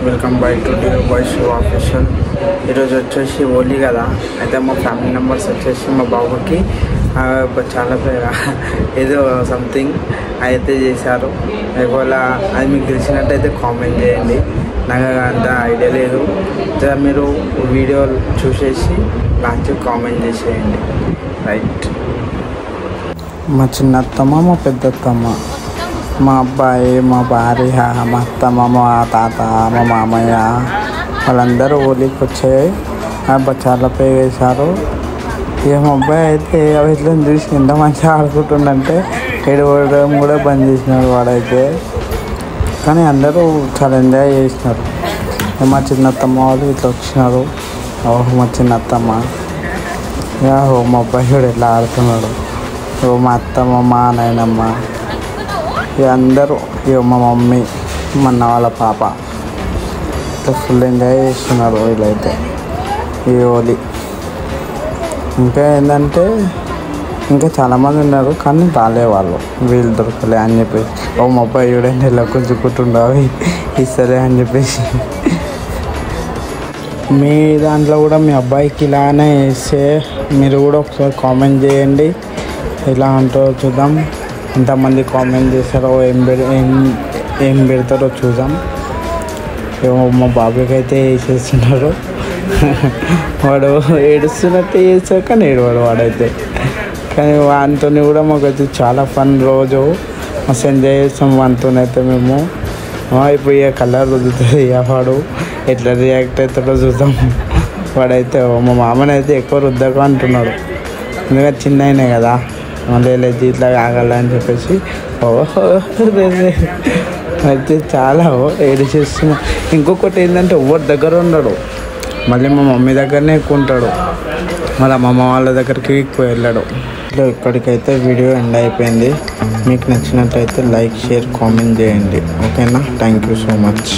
Welcome back to dear boys show official. ఈరోజు వచ్చేసి హోలీ కదా, అయితే మా ఫ్యామిలీ మెంబర్స్ వచ్చేసి మా బాబుకి చాలా ఏదో సంథింగ్ అయితే చేశారు. ఒకవేళ అది మీకు తెలిసినట్టయితే కామెంట్ చేయండి. నాకు అంత ఐడియా లేదు, మీరు వీడియో చూసేసి లాస్ట్ కామెంట్ చేసేయండి. రైట్. మా చిన్నత్తమ్మ, మా పెద్దత్తమ్మ, మా అబ్బాయి, మా భార్య, మా అత్తమ్మ, మా తాత, మా మామయ్య వాళ్ళందరూ హోలీకి వచ్చాయి. చాలా పే వేశారు. ఇక మా అబ్బాయి అయితే వీటిలో చూసి ఎంత మంచిగా ఆడుకుంటుండంటే ఏడవడం కూడా బంద్ చేసినాడు వాడైతే. కానీ అందరూ చాలా ఎంజాయ్ చేసినారు. మా చిన్నత్తమ్మ వాళ్ళు ఇట్లా వచ్చినారు. ఓహో మా చిన్నత్తమ్మ, మా అబ్బాయి కూడా ఎట్లా ఆడుతున్నాడు. మా అత్తమ్మ, మా నాయనమ్మ, ఇక అందరూ, ఇక మా మమ్మీ, మా అన్న వాళ్ళ పాప ఇట్లా ఫుల్ ఎంజాయ్ చేస్తున్నారు వీళ్ళైతే ఈ హోలీ. ఇంకా ఏంటంటే ఇంకా చాలామంది ఉన్నారు కానీ రాలేవాళ్ళు, వీళ్ళు దొరకలే అని చెప్పేసి. మా అబ్బాయి చూడండి ఇలా గుంజుకుంటుండవు ఇస్తలే అని చెప్పేసి. మీ దాంట్లో కూడా మీ అబ్బాయికి ఇలానే వేస్తే మీరు కూడా ఒకసారి కామెంట్ చేయండి. ఇలా అంటారో చూద్దాం, ఎంతమంది కామెంట్ చేస్తారో, ఏం పెడతారో చూద్దాం. మా బాబుకి అయితే వేసేస్తున్నారు. వాడు ఏడుస్తున్నట్టు చేస్తాడు కానీ ఏడవాడు వాడైతే. కానీ వానితో కూడా మాకైతే చాలా ఫన్ రోజు, మస్తు ఎంజాయ్ చేస్తాం వానితో అయితే మేము. ఇప్పుడు ఇక కలర్ రుద్దుతుంది, వాడు ఎట్లా రియాక్ట్ అవుతాడో చూద్దాం. వాడైతే మా మామనైతే ఎక్కువ రుద్దకు అంటున్నాడు, ఎందుకంటే చిన్న అయినాయి కదా, మళ్ళీ ఇట్లా ఆగాలని చెప్పేసి. అయితే చాలా ఏడు చేస్తున్నా. ఇంకొకటి ఏంటంటే ఎవరి దగ్గర ఉండడు, మళ్ళీ మా మమ్మీ దగ్గరనే ఎక్కువ ఉంటాడు, మళ్ళీ మా అమ్మ వాళ్ళ దగ్గరికి ఎక్కువ వెళ్ళాడు. ఇట్లా ఇక్కడికైతే వీడియో ఎండ్ అయిపోయింది. మీకు నచ్చినట్లయితే లైక్, షేర్, కామెంట్ చేయండి. ఓకేనా? Thank you so much.